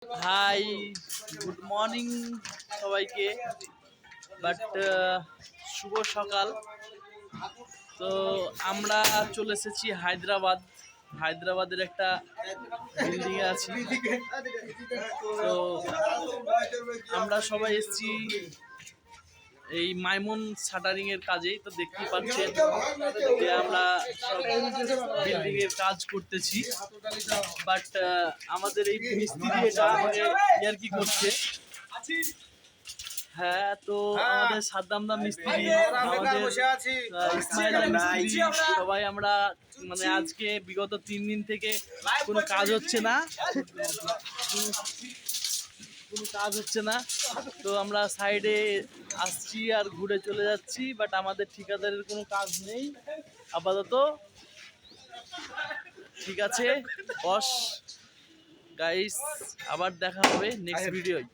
High, good morning সবাইকে। But শুভ সকাল। তো আমরা চলে এসেছি হায়দ্রাবাদের একটা বিল্ডিংয়ে আছি। তো আমরা সবাই এসেছি এই মাইমুন শাটারিং এর কাজেই। তো দেখতেই পাচ্ছেন যে আমরা বিল্ডিং এর কাজ করতেছি। বাট আমাদের এই মিস্ত্রি এটা আমাকে ইয়ার্কি করছে। হ্যাঁ, তো আমাদের সাদ্দামদা মিস্ত্রি, আমাদের ইসমাইল মিস্ত্রি, সবাই আমরা মানে আজকে বিগত 3 দিন থেকে কোনো কাজ হচ্ছে না, তো আমরা সাইডে আসছি আর ঘুরে চলে যাচ্ছি। বাট আমাদের ঠিকাদারের কোনো কাজ নেই আপাতত। ঠিক আছে বস, গাইস, আবার দেখা হবে নেক্সট ভিডিওয়।